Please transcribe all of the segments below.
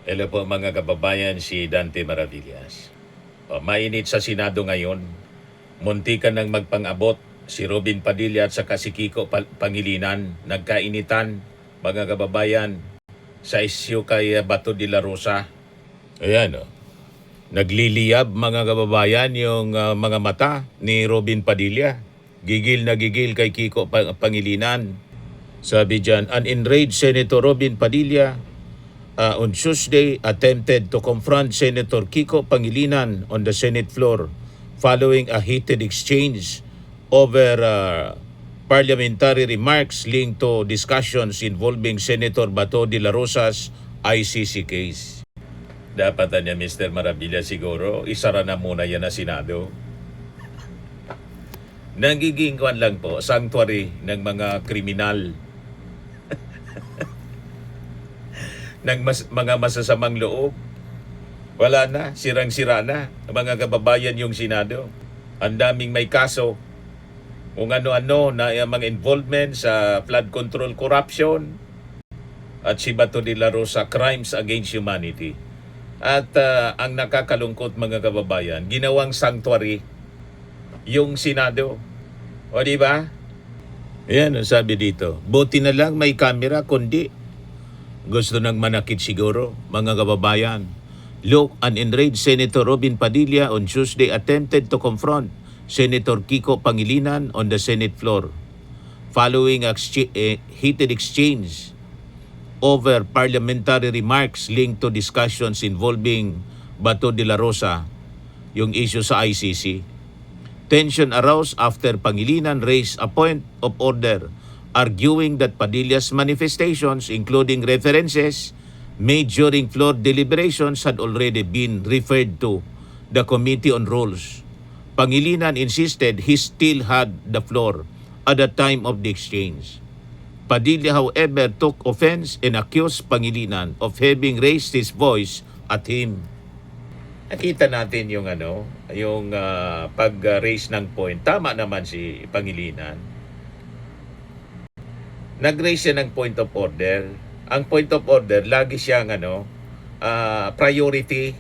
Hello po mga kababayan, si Dante Maravillas. Mainit sa Senado ngayon. Muntikan ng magpang-abot si Robin Padilla at saka si Kiko Pangilinan. Nagkainitan mga kababayan sa isyu kay Bato de la Rosa. Ayan Nagliliyab mga kababayan yung mga mata ni Robin Padilla. Gigil na gigil kay Kiko Pangilinan. Sabi dyan, an enraged Senator Robin Padilla on Tuesday attempted to confront Senator Kiko Pangilinan on the Senate floor following a heated exchange over parliamentary remarks linked to discussions involving Senator Bato de la Rosa's ICC case. Dapat niya Mr. Marabilla siguro, isara na muna yan na Senado. Nagiging kwan lang po, sanctuary ng mga kriminal. Ng mga masasamang loob. Wala na, sirang-sira na mga kababayan yung Senado. Ang daming may kaso kung ano-ano na mga involvement sa flood control corruption at si Bato de la Rosa crimes against humanity. At ang nakakalungkot mga kababayan, ginawang sanctuary yung Senado. O di ba? Yan ang sabi dito. Buti na lang may camera kundi gusto nang manakit siguro, mga kababayan. Look, an enraged Senator Robin Padilla on Tuesday attempted to confront Senator Kiko Pangilinan on the Senate floor following a heated exchange over parliamentary remarks linked to discussions involving Bato de la Rosa, yung issue sa ICC. Tension arose after Pangilinan raised a point of order arguing that Padilla's manifestations, including references made during floor deliberations, had already been referred to the Committee on Rules. Pangilinan insisted he still had the floor at the time of the exchange. Padilla, however, took offense and accused Pangilinan of having raised his voice at him. Nakita natin yung pag-raise ng point. Tama naman si Pangilinan. Nag-raise siya ng point of order. Ang point of order, lagi siyang priority.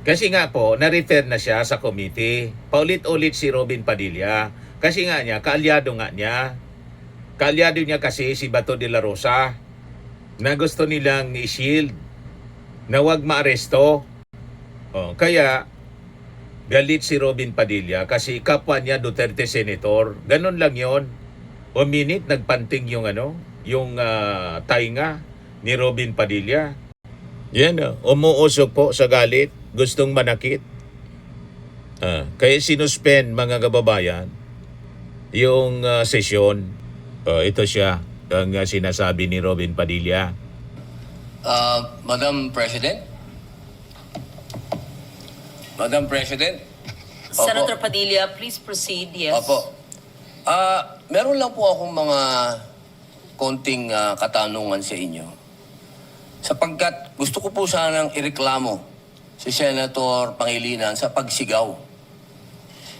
Kasi nga po, na-refer na siya sa committee. Paulit-ulit si Robin Padilla. Kasi nga niya, kaalyado niya. Kaalyado niya kasi si Bato de la Rosa na gusto nilang i-shield na wag maaresto. Kaya, galit si Robin Padilla kasi kapwa niya Duterte Senator. Ganun lang yon. O minute nagpanting yung tainga ni Robin Padilla. Yan umuusok po sa galit, gustong manakit. Kaya sinuspend mga kababayan yung sesyon. Ito siya ang sinasabi ni Robin Padilla. Madam President? Madam President? Senator Padilla, please proceed. Yes. Opo. Meron lang po akong mga konting katanungan sa inyo. Sapagkat gusto ko po sanang ireklamo si Senator Pangilinan sa pagsigaw.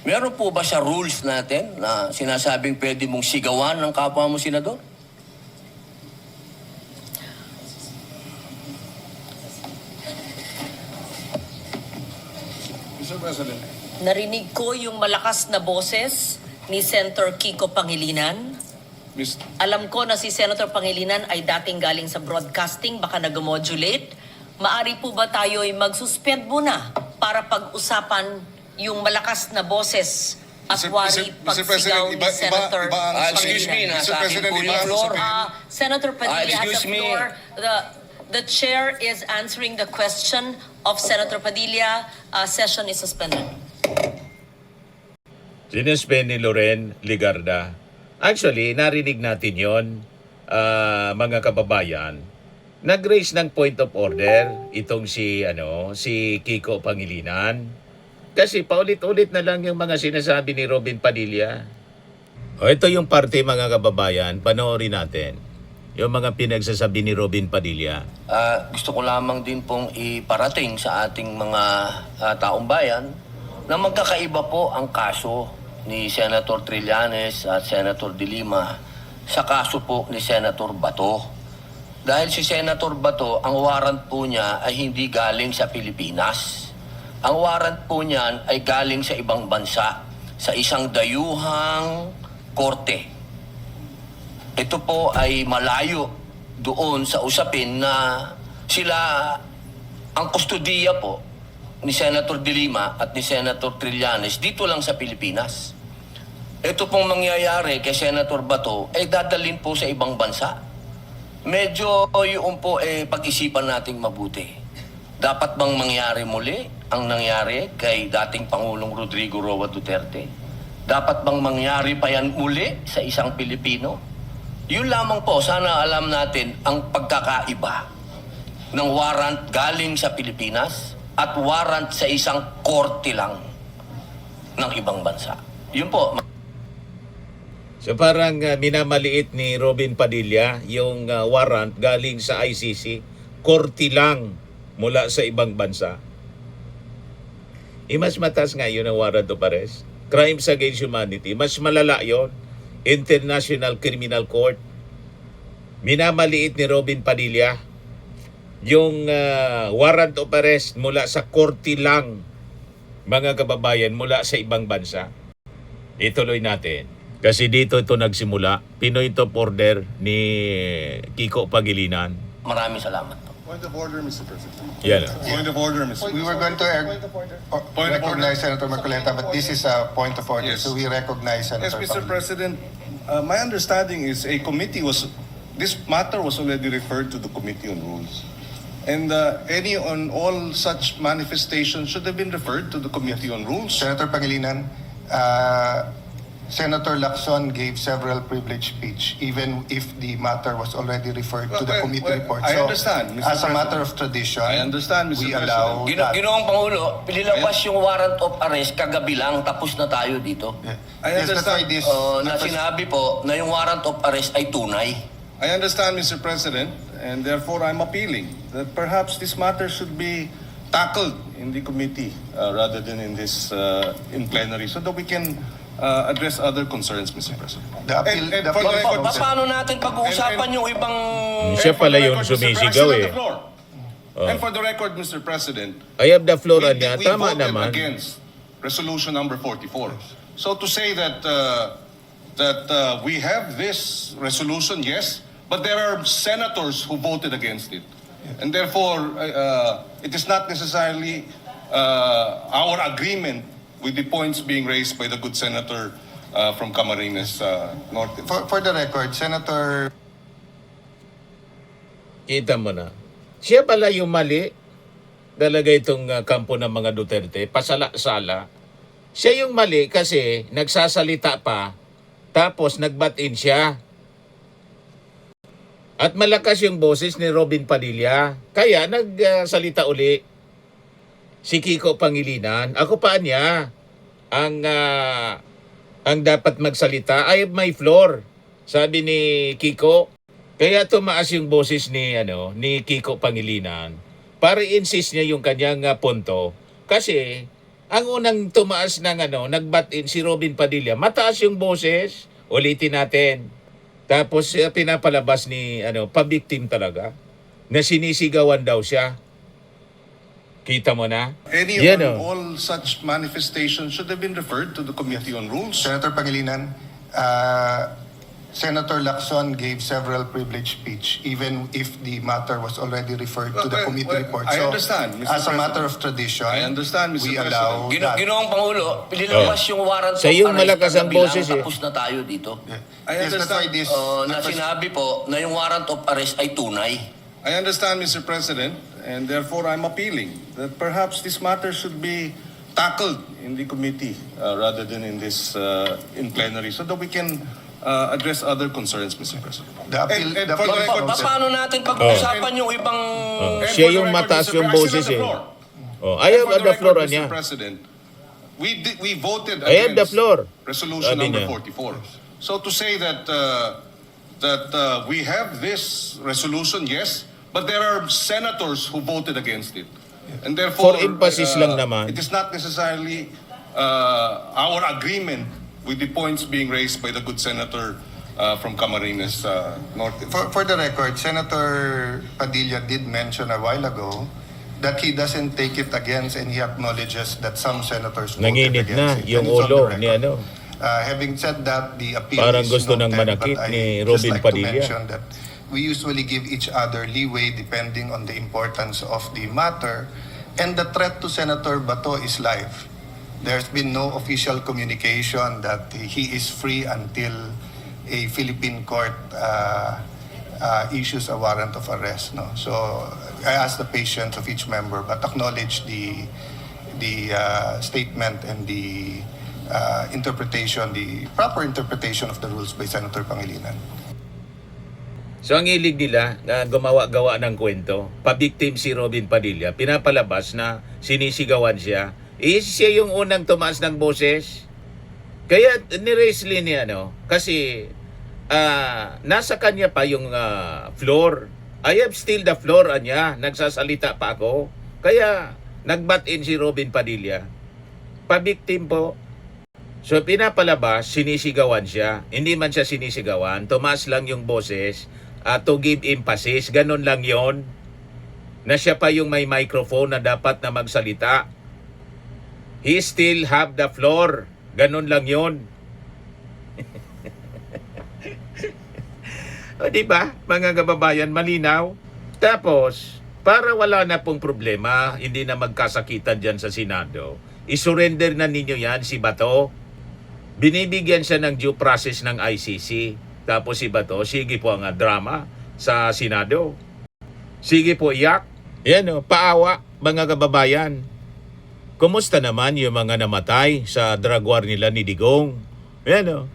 Meron po ba siya rules natin na sinasabing pwede mong sigawan ng kapwa mo, Senador? Mr. President. Narinig ko yung malakas na boses ni Senator Kiko Pangilinan. Alam ko na si Senator Pangilinan ay dating galing sa broadcasting, baka nag-modulate. Maari po ba tayo ay mag-suspend muna para pag-usapan yung malakas na boses at wari pagsigaw ni Senator Excuse me, Pangilinan? nasa akin po yung floor. Senator Padilla has excuse the me. floor. The chair is answering the question of Senator Padilla. Session is suspended. Sinuspend ni Loren Ligarda. Actually, narinig natin yon, mga kababayan. Nag-raise ng point of order itong si Kiko Pangilinan. Kasi paulit-ulit na lang yung mga sinasabi ni Robin Padilla. Ito yung parte mga kababayan, panoorin natin. Yung mga pinagsasabi ni Robin Padilla. Gusto ko lamang din pong iparating sa ating mga taong bayan na magkakaiba po ang kaso ni Senator Trillanes at Senator De Lima sa kaso po ni Senator Bato. Dahil si Senator Bato, ang warrant po niya ay hindi galing sa Pilipinas. Ang warrant po niyan ay galing sa ibang bansa, sa isang dayuhang korte. Ito po ay malayo doon sa usapin na sila ang kustodiya po ni Senator De Lima at ni Senator Trillanes dito lang sa Pilipinas. Ito pong mangyayari kay Senator Bato ay dadalhin po sa ibang bansa. Medyo yung po pag-isipan nating mabuti. Dapat bang mangyari muli ang nangyari kay dating Pangulong Rodrigo Roa Duterte? Dapat bang mangyari pa yan muli sa isang Pilipino? Yun lamang po, sana alam natin ang pagkakaiba ng warrant galing sa Pilipinas at warrant sa isang korte lang ng ibang bansa. Yun po. So parang minamaliit ni Robin Padilla yung warrant galing sa ICC, korte lang mula sa ibang bansa. Mas mataas nga yun ang warrant of arrest. Crimes against humanity. Mas malala yun. International Criminal Court. Minamaliit ni Robin Padilla yung warrant of arrest mula sa korte lang, mga kababayan, mula sa ibang bansa. Ituloy natin. Kasi dito ito nagsimula. Pinoy top order ni Kiko Pangilinan. Maraming salamat po. Point of order, Mr. President. Yan. Point of order, Mr. We were going to recognize Senator Marcoleta, but this is a point of order, Yes. so we recognize Yes, Senator Mr. Pangilinan. President. My understanding is this matter was already referred to the Committee on Rules. And any on all such manifestations should have been referred to the Committee on Rules. Senator Pangilinan, Senator Lacson gave several privileged speech, even if the matter was already referred to the committee report. I So, understand, Mr. as a President. matter of tradition, I understand, Mr. we allow that. Ginoong Pangulo, pinilabas yung warrant of arrest kagabi lang, tapos na tayo dito. I Yes, that's why understand. this, Na sinabi po na yung warrant of arrest ay tunay. I understand, Mr. President, and therefore I'm appealing that perhaps this matter should be tackled in the committee rather than in this in plenary, so that we can address other concerns, Mr. President. The appeal- And the for the appeal- record, Pa- paano natin pag-uusapan yung ibang... Siya and for pala the yung record, Mr. President, sumisigaw I still have eh. the floor. And for the record, Mr. President, I have the floor we niya. Tama voted naman. against resolution number 44. So to say that we have this resolution, yes, but there are senators who voted against it, and therefore it is not necessarily our agreement with the points being raised by the good senator from Camarines Norte. For the record, Senator Kita mo na. Siya pala yung mali. Talaga itong kampo ng mga Duterte. Pasala-sala. Siya yung mali kasi nagsasalita pa. Tapos nag-butt-in siya. At malakas yung boses ni Robin Padilla. Kaya nagsalita uli si Kiko Pangilinan. Ako pa niya ang dapat magsalita. I have my floor. Sabi ni Kiko. Kaya tumaas yung boses ni Kiko Pangilinan para i-insist niya yung kanyang punto. Kasi ang unang tumaas ng nag-butt-in si Robin Padilla, mataas yung boses. Ulitin natin. Tapos pinapalabas ni pa-victim talaga na sinisigawan daw siya. Kita mo na? Any Yan, on all such manifestations should have been referred to the Committee on Rules. Senator Pangilinan, Senator Lacson gave several privileged speech, even if the matter was already referred to the committee report. I So, understand, Mr. as a matter President. of tradition, I understand, Mr. we President. allow that. Ginoong Pangulo, pinilabas yung warrant of Sa yung arrest malakas ang kagabi lang, boses eh. tapos na tayo dito. I Yes, that's why understand. this. Na sinabi po na yung warrant of arrest ay tunay. I understand, Mr. President, and therefore I'm appealing that perhaps this matter should be tackled in the committee rather than in this in plenary, so that we can address other concerns, Mr. President. The appeal- And the for the appeal- record, Pa- paano natin pag-uusapan yung ibang... and Siya for the yung record, mataas Mr. yung President, I boses still eh. have the floor. I And have for the record, floor Mr. niya. President, we voted I have the against floor. resolution Sabi number niya. 44. So to say that we have this resolution, yes, but there are senators who voted against it, and therefore For emphasis lang naman. it is not necessarily our agreement with the points being raised by the good senator from Camarines Norte. For the record, Senator Padilla did mention a while ago that he doesn't take it against, and he acknowledges that some senators voted Nanginit na against it. yung And it's on the ulo record. ni ano. Having said that, the appeal Parang is gusto nang noted, manakit but I ni just Robin like Padilla. to mention that we usually give each other leeway depending on the importance of the matter, and the threat to Senator Bato is live. There's been no official communication that he is free until a Philippine court issues a warrant of arrest. No, so I ask the patience of each member, but acknowledge the statement and the interpretation, the proper interpretation of the rules by Senator Pangilinan. So ang hilig nila na gumawa-gawa ng kwento, pa-victim si Robin Padilla, pinapalabas na sinisigawan siya. Siya yung unang tumaas ng boses. Kaya ni-raise niya, no? Kasi nasa kanya pa yung floor. I have still the floor, anya. Nagsasalita pa ako. Kaya nag-butt-in si Robin Padilla. Pa-victim po. So pinapalabas, sinisigawan siya. Hindi man siya sinisigawan, tumaas lang yung boses to give emphasis. Ganon lang yon. Na siya pa yung may microphone na dapat na magsalita. He still have the floor. Ganon lang yon. O diba, mga kababayan, malinaw? Tapos, para wala na pong problema, hindi na magkasakitan dyan sa Senado, isurrender na ninyo yan si Bato. Binibigyan siya ng due process ng ICC. Tapos si Bato, sige po ang drama sa Senado. Sige po iyak. Yan o, paawa, mga kababayan. Kumusta naman yung mga namatay sa drug war nila ni Digong? Yan o,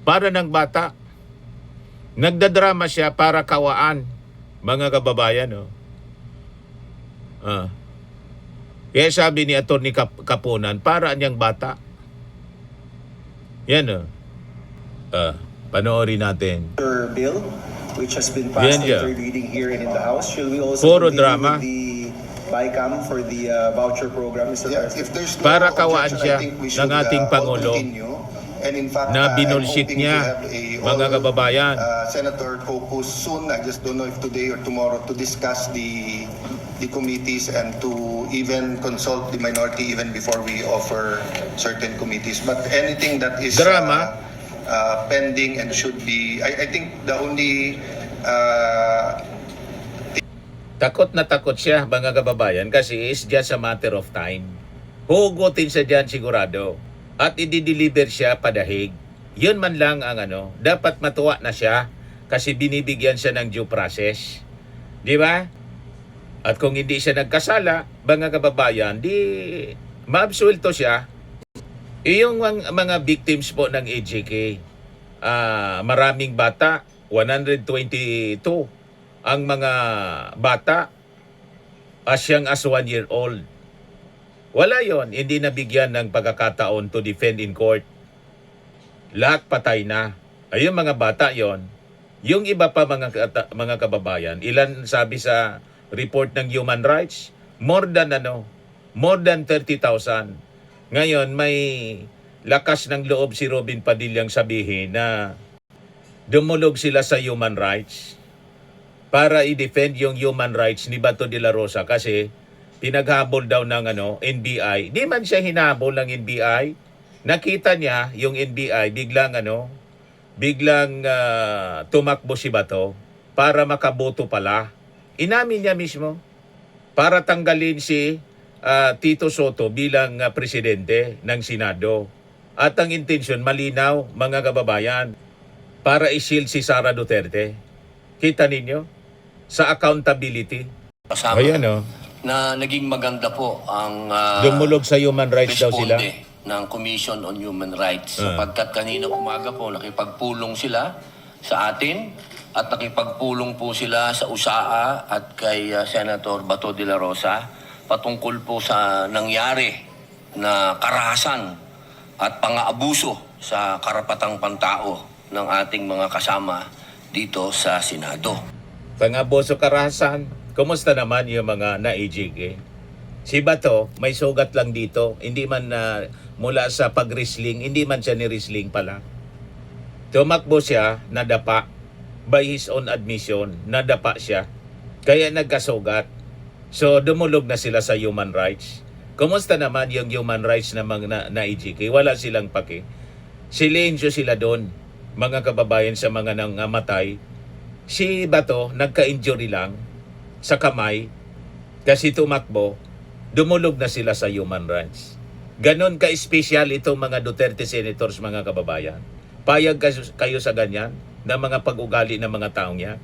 para ng bata. Nagdadrama siya para kawaan, mga kababayan. Kaya sabi ni Atty. Kapunan, para niyang bata. Yan panoorin natin. Bill, which has been Yan passed siya. third reading here and in the House. Shall we also Puro continue drama. with the BICAM for the voucher program, Mr. Yeah, President? if there's no Para kawaan objection, siya I think we ng should, ating all Pangulo continue. And in fact, na I'm binulshit hoping to niya, have a mga kababayan. Senator Cocos soon. I just don't know if today or tomorrow, to discuss the committees and to even consult the minority even before we offer certain committees. But anything that is Drama. pending and should be, I think the only Takot na takot siya, mga kababayan, kasi it's just a matter of time. Hugutin siya dyan sigurado. At i-deliver siya padahig. Yun man lang ang dapat matuwa na siya kasi binibigyan siya ng due process. Di ba? At kung hindi siya nagkasala, mga kababayan, di maabsuelto siya. Yung mga victims po ng AJK, maraming bata, 122 ang mga bata as young as 1 year old. Wala yon, hindi nabigyan ng pagkakataon to defend in court. Lahat patay na. Ayun mga bata yon. Yung iba pa mga kababayan, ilan sabi sa report ng Human Rights? More than 30,000. Ngayon may lakas ng loob si Robin Padillang sabihin na dumulog sila sa human rights para i-defend yung human rights ni Bato de la Rosa kasi pinaghabol daw ng NBI. Di man siya hinabol ng NBI. Nakita niya yung NBI biglang tumakbo si Bato para makaboto pala. Inamin niya mismo para tanggalin si Tito Soto bilang presidente ng Senado. At ang intensyon malinaw, mga kababayan, para i-shield si Sara Duterte. Kita ninyo? Sa accountability. Kasama Ayan na naging maganda po ang dumulog sa human rights daw sila. responde ng Commission on Human Rights. Sapagkat kanina umaga po nakipagpulong sila sa atin at nakipagpulong po sila sa USAA at kay Senator Bato de la Rosa patungkol po sa nangyari na karahasan at pang-aabuso sa karapatang pantao ng ating mga kasama dito sa Senado. Pang-abuso karahasan. Kumusta naman yung mga na-AJK? Si Bato, may sugat lang dito. Hindi man mula sa pag-wrestling, hindi man siya ni-wrestling pala. Tumakbo siya, nadapa. By his own admission, nadapa siya. Kaya nagkasugat. So dumulog na sila sa human rights. Kumusta naman yung human rights na mga na IGK? Wala silang pake. Silensyo sila doon, mga kababayan sa mga nangamatay. Si Bato, nagka-injury lang sa kamay kasi tumakbo, dumulog na sila sa human rights. Ganon ka-espesyal itong mga Duterte senators, mga kababayan. Payag kayo sa ganyan na mga pag-ugali ng mga taong yan.